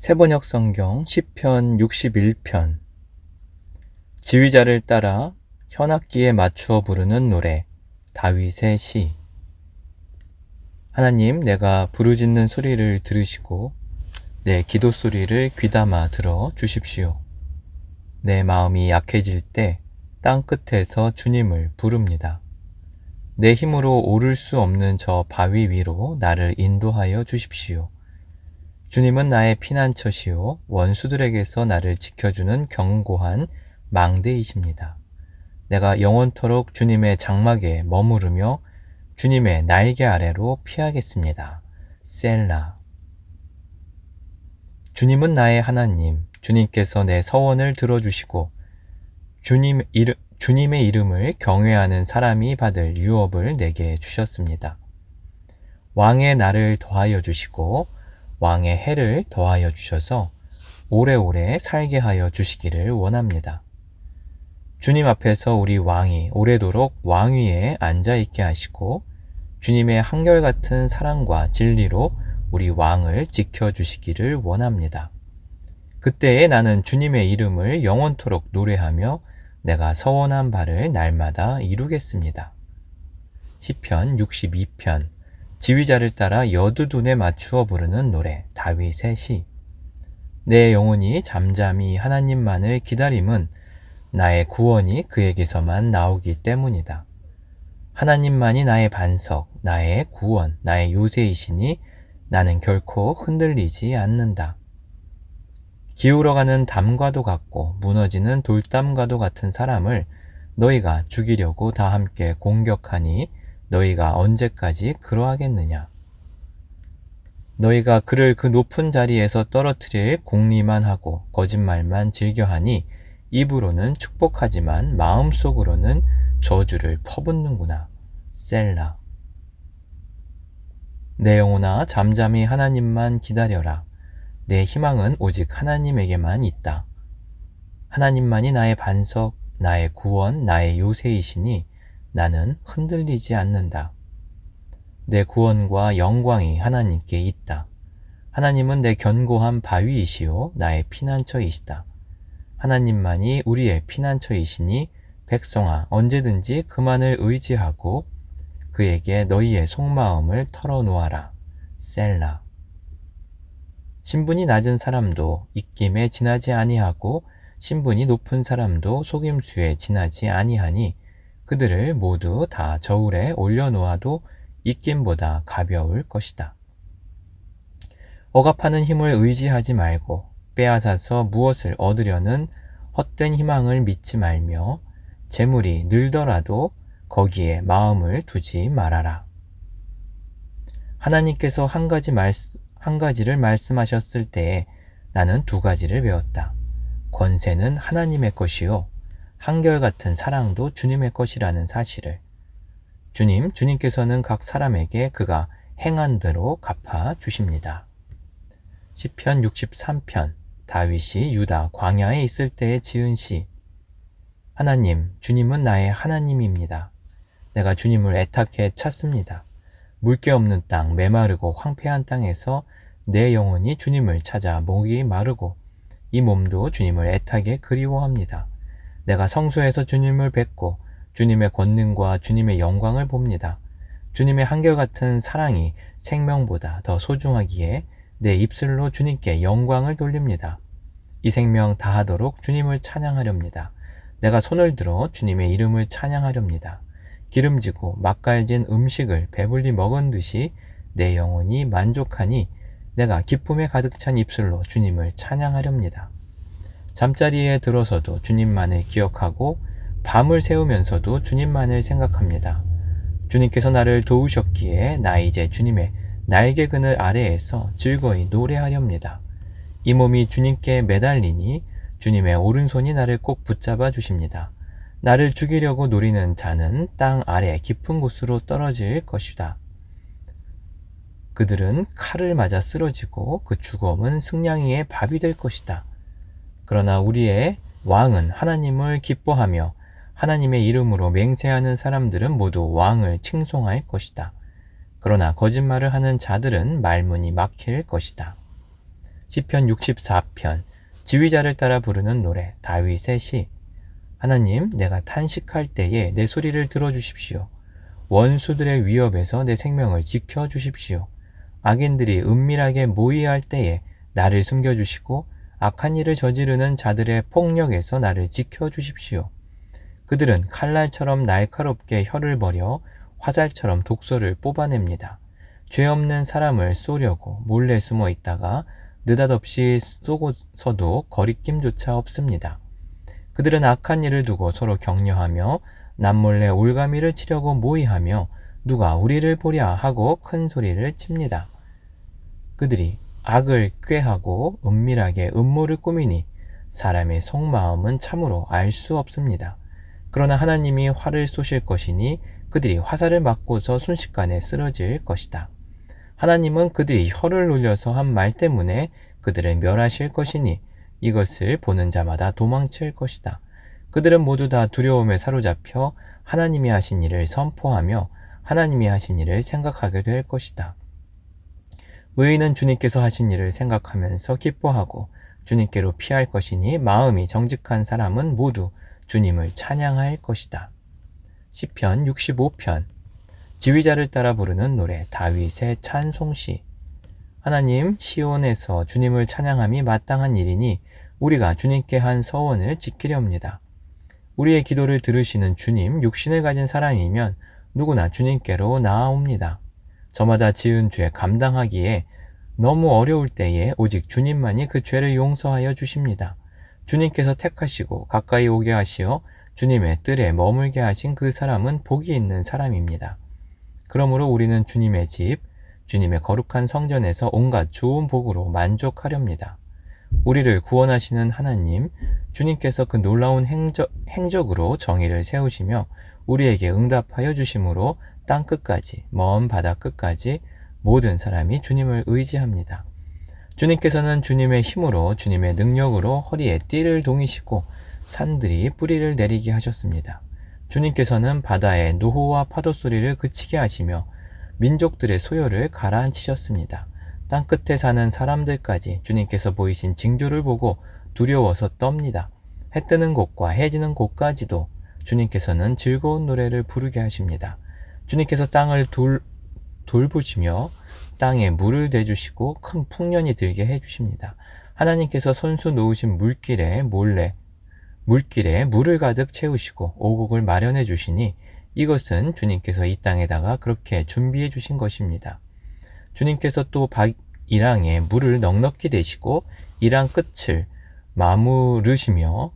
세번역 성경 시편 61편. 지휘자를 따라 현악기에 맞추어 부르는 노래. 다윗의 시. 하나님, 내가 부르짖는 소리를 들으시고 내 기도 소리를 귀담아 들어 주십시오. 내 마음이 약해질 때 땅 끝에서 주님을 부릅니다. 내 힘으로 오를 수 없는 저 바위 위로 나를 인도하여 주십시오. 주님은 나의 피난처시요 원수들에게서 나를 지켜주는 견고한 망대이십니다. 내가 영원토록 주님의 장막에 머무르며 주님의 날개 아래로 피하겠습니다. 셀라. 주님은 나의 하나님, 주님께서 내 서원을 들어주시고 주님의 이름을 경외하는 사람이 받을 유업을 내게 주셨습니다. 왕의 날을 더하여 주시고 왕의 해를 더하여 주셔서 오래오래 살게 하여 주시기를 원합니다. 주님 앞에서 우리 왕이 오래도록 왕위에 앉아있게 하시고 주님의 한결같은 사랑과 진리로 우리 왕을 지켜주시기를 원합니다. 그때에 나는 주님의 이름을 영원토록 노래하며 내가 서원한 바를 날마다 이루겠습니다. 시편 62편. 지휘자를 따라 여두둔에 맞추어 부르는 노래. 다윗의 시. 내 영혼이 잠잠히 하나님만을 기다림은 나의 구원이 그에게서만 나오기 때문이다. 하나님만이 나의 반석, 나의 구원, 나의 요새이시니 나는 결코 흔들리지 않는다. 기울어가는 담과도 같고 무너지는 돌담과도 같은 사람을 너희가 죽이려고 다 함께 공격하니 너희가 언제까지 그러하겠느냐? 너희가 그를 그 높은 자리에서 떨어뜨릴 궁리만 하고 거짓말만 즐겨하니 입으로는 축복하지만 마음속으로는 저주를 퍼붓는구나. 셀라. 내 영혼아, 잠잠히 하나님만 기다려라. 내 희망은 오직 하나님에게만 있다. 하나님만이 나의 반석, 나의 구원, 나의 요새이시니 나는 흔들리지 않는다. 내 구원과 영광이 하나님께 있다. 하나님은 내 견고한 바위이시요 나의 피난처이시다. 하나님만이 우리의 피난처이시니 백성아, 언제든지 그만을 의지하고 그에게 너희의 속마음을 털어놓아라. 셀라. 신분이 낮은 사람도 입김에 지나지 아니하고 신분이 높은 사람도 속임수에 지나지 아니하니 그들을 모두 다 저울에 올려놓아도 입김보다 가벼울 것이다. 억압하는 힘을 의지하지 말고 빼앗아서 무엇을 얻으려는 헛된 희망을 믿지 말며 재물이 늘더라도 거기에 마음을 두지 말아라. 하나님께서 한 가지를 말씀하셨을 때에 나는 두 가지를 배웠다. 권세는 하나님의 것이요 한결같은 사랑도 주님의 것이라는 사실을. 주님께서는 각 사람에게 그가 행한 대로 갚아 주십니다. 시편 63편. 다윗이 유다 광야에 있을 때에 지은 시. 하나님, 주님은 나의 하나님입니다. 내가 주님을 애타게 찾습니다. 물개 없는 땅, 메마르고 황폐한 땅에서 내 영혼이 주님을 찾아 목이 마르고 이 몸도 주님을 애타게 그리워합니다. 내가 성소에서 주님을 뵙고 주님의 권능과 주님의 영광을 봅니다. 주님의 한결같은 사랑이 생명보다 더 소중하기에 내 입술로 주님께 영광을 돌립니다. 이 생명 다하도록 주님을 찬양하렵니다. 내가 손을 들어 주님의 이름을 찬양하렵니다. 기름지고 맛깔진 음식을 배불리 먹은 듯이 내 영혼이 만족하니 내가 기쁨에 가득 찬 입술로 주님을 찬양하렵니다. 잠자리에 들어서도 주님만을 기억하고 밤을 새우면서도 주님만을 생각합니다. 주님께서 나를 도우셨기에 나 이제 주님의 날개 그늘 아래에서 즐거이 노래하렵니다. 이 몸이 주님께 매달리니 주님의 오른손이 나를 꼭 붙잡아 주십니다. 나를 죽이려고 노리는 자는 땅 아래 깊은 곳으로 떨어질 것이다. 그들은 칼을 맞아 쓰러지고 그 죽음은 승냥이의 밥이 될 것이다. 그러나 우리의 왕은 하나님을 기뻐하며 하나님의 이름으로 맹세하는 사람들은 모두 왕을 칭송할 것이다. 그러나 거짓말을 하는 자들은 말문이 막힐 것이다. 시편 64편 지휘자를 따라 부르는 노래 다윗의 시. 하나님, 내가 탄식할 때에 내 소리를 들어주십시오. 원수들의 위협에서 내 생명을 지켜주십시오. 악인들이 은밀하게 모의할 때에 나를 숨겨주시고 악한 일을 저지르는 자들의 폭력에서 나를 지켜주십시오. 그들은 칼날처럼 날카롭게 혀를 버려 화살처럼 독소를 뽑아냅니다. 죄 없는 사람을 쏘려고 몰래 숨어 있다가 느닷없이 쏘고서도 거리낌조차 없습니다. 그들은 악한 일을 두고 서로 격려하며 남몰래 올가미를 치려고 모의하며 누가 우리를 보랴 하고 큰 소리를 칩니다. 그들이 악을 꾀하고 은밀하게 음모를 꾸미니 사람의 속마음은 참으로 알 수 없습니다. 그러나 하나님이 활을 쏘실 것이니 그들이 화살을 맞고서 순식간에 쓰러질 것이다. 하나님은 그들이 혀를 놀려서 한 말 때문에 그들을 멸하실 것이니 이것을 보는 자마다 도망칠 것이다. 그들은 모두 다 두려움에 사로잡혀 하나님이 하신 일을 선포하며 하나님이 하신 일을 생각하게 될 것이다. 의인은 주님께서 하신 일을 생각하면서 기뻐하고 주님께로 피할 것이니 마음이 정직한 사람은 모두 주님을 찬양할 것이다. 시편 65편 지휘자를 따라 부르는 노래 다윗의 찬송시. 하나님, 시온에서 주님을 찬양함이 마땅한 일이니 우리가 주님께 한 서원을 지키렵니다. 우리의 기도를 들으시는 주님, 육신을 가진 사람이면 누구나 주님께로 나아옵니다. 저마다 지은 죄 감당하기에 너무 어려울 때에 오직 주님만이 그 죄를 용서하여 주십니다. 주님께서 택하시고 가까이 오게 하시어 주님의 뜰에 머물게 하신 그 사람은 복이 있는 사람입니다. 그러므로 우리는 주님의 집, 주님의 거룩한 성전에서 온갖 좋은 복으로 만족하렵니다. 우리를 구원하시는 하나님, 주님께서 그 놀라운 행적으로 정의를 세우시며 우리에게 응답하여 주심으로 땅 끝까지, 먼 바다 끝까지 모든 사람이 주님을 의지합니다. 주님께서는 주님의 힘으로 주님의 능력으로 허리에 띠를 동이시고 산들이 뿌리를 내리게 하셨습니다. 주님께서는 바다의 노호와 파도 소리를 그치게 하시며 민족들의 소요를 가라앉히셨습니다. 땅끝에 사는 사람들까지 주님께서 보이신 징조를 보고 두려워서 떱니다. 해 뜨는 곳과 해 지는 곳까지도 주님께서는 즐거운 노래를 부르게 하십니다. 주님께서 땅을 돌보시며 땅에 물을 대주시고 큰 풍년이 들게 해주십니다. 하나님께서 손수 놓으신 물길에 물을 가득 채우시고 오곡을 마련해 주시니 이것은 주님께서 이 땅에다가 그렇게 준비해 주신 것입니다. 주님께서 또 이랑에 물을 넉넉히 대시고 이랑 끝을 마무르시며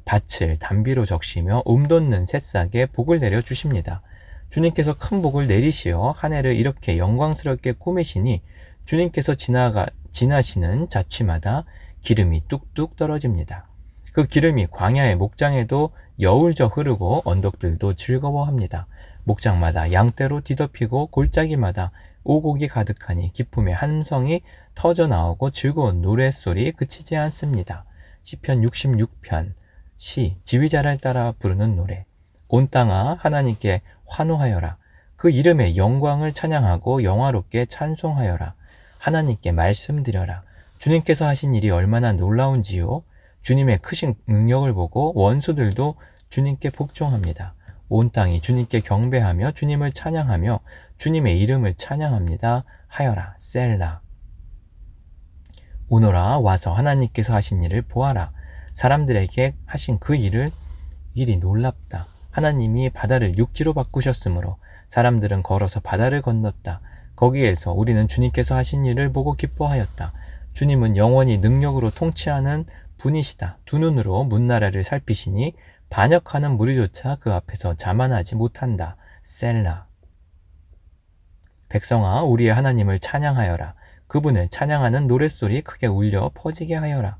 밭을 단비로 적시며 돋는 새싹에 복을 내려 주십니다. 주님께서 큰 복을 내리시어 한 해를 이렇게 영광스럽게 꾸미시니 주님께서 지나시는 자취마다 기름이 뚝뚝 떨어집니다. 그 기름이 광야의 목장에도 여울져 흐르고 언덕들도 즐거워합니다. 목장마다 양떼로 뒤덮이고 골짜기마다 오곡이 가득하니 기쁨의 함성이 터져 나오고 즐거운 노랫소리 그치지 않습니다. 시편 66편 시 지휘자를 따라 부르는 노래. 온 땅아 하나님께 환호하여라. 그 이름의 영광을 찬양하고 영화롭게 찬송하여라. 하나님께 말씀드려라. 주님께서 하신 일이 얼마나 놀라운지요. 주님의 크신 능력을 보고 원수들도 주님께 복종합니다. 온 땅이 주님께 경배하며 주님을 찬양하며 주님의 이름을 찬양합니다. 하여라. 셀라. 오너라 와서 하나님께서 하신 일을 보아라. 사람들에게 하신 그 일이 놀랍다. 하나님이 바다를 육지로 바꾸셨으므로 사람들은 걸어서 바다를 건넜다. 거기에서 우리는 주님께서 하신 일을 보고 기뻐하였다. 주님은 영원히 능력으로 통치하는 분이시다. 두 눈으로 문나라를 살피시니 반역하는 무리조차 그 앞에서 자만하지 못한다. 셀라. 백성아 우리의 하나님을 찬양하여라. 그분을 찬양하는 노랫소리 크게 울려 퍼지게 하여라.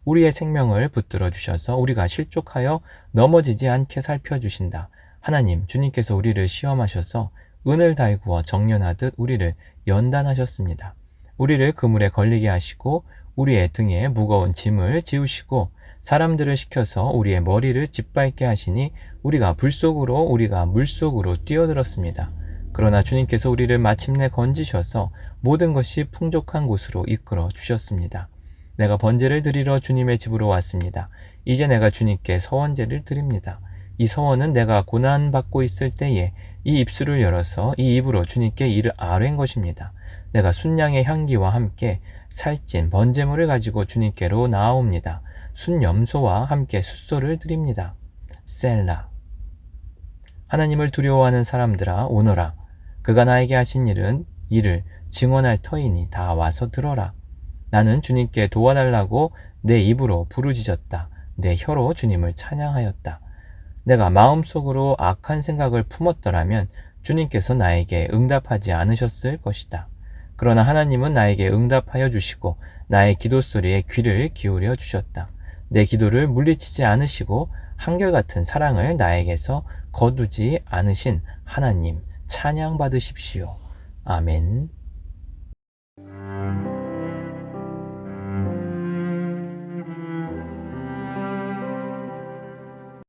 우리의 생명을 붙들어 주셔서 우리가 실족하여 넘어지지 않게 살펴주신다. 하나님, 주님께서 우리를 시험하셔서 은을 달구어 정련하듯 우리를 연단하셨습니다. 우리를 그물에 걸리게 하시고 우리의 등에 무거운 짐을 지우시고 사람들을 시켜서 우리의 머리를 짓밟게 하시니 우리가 물속으로 뛰어들었습니다. 그러나 주님께서 우리를 마침내 건지셔서 모든 것이 풍족한 곳으로 이끌어 주셨습니다. 내가 번제를 드리러 주님의 집으로 왔습니다. 이제 내가 주님께 서원제를 드립니다. 이 서원은 내가 고난받고 있을 때에 이 입술을 열어서 이 입으로 주님께 이를 아뢰는 것입니다. 내가 순양의 향기와 함께 살찐 번제물을 가지고 주님께로 나아옵니다. 순염소와 함께 숫소를 드립니다. 셀라. 하나님을 두려워하는 사람들아 오너라. 그가 나에게 하신 일을 증언할 터이니 다 와서 들어라. 나는 주님께 도와달라고 내 입으로 부르짖었다. 내 혀로 주님을 찬양하였다. 내가 마음속으로 악한 생각을 품었더라면 주님께서 나에게 응답하지 않으셨을 것이다. 그러나 하나님은 나에게 응답하여 주시고 나의 기도 소리에 귀를 기울여 주셨다. 내 기도를 물리치지 않으시고 한결같은 사랑을 나에게서 거두지 않으신 하나님 찬양 받으십시오. 아멘.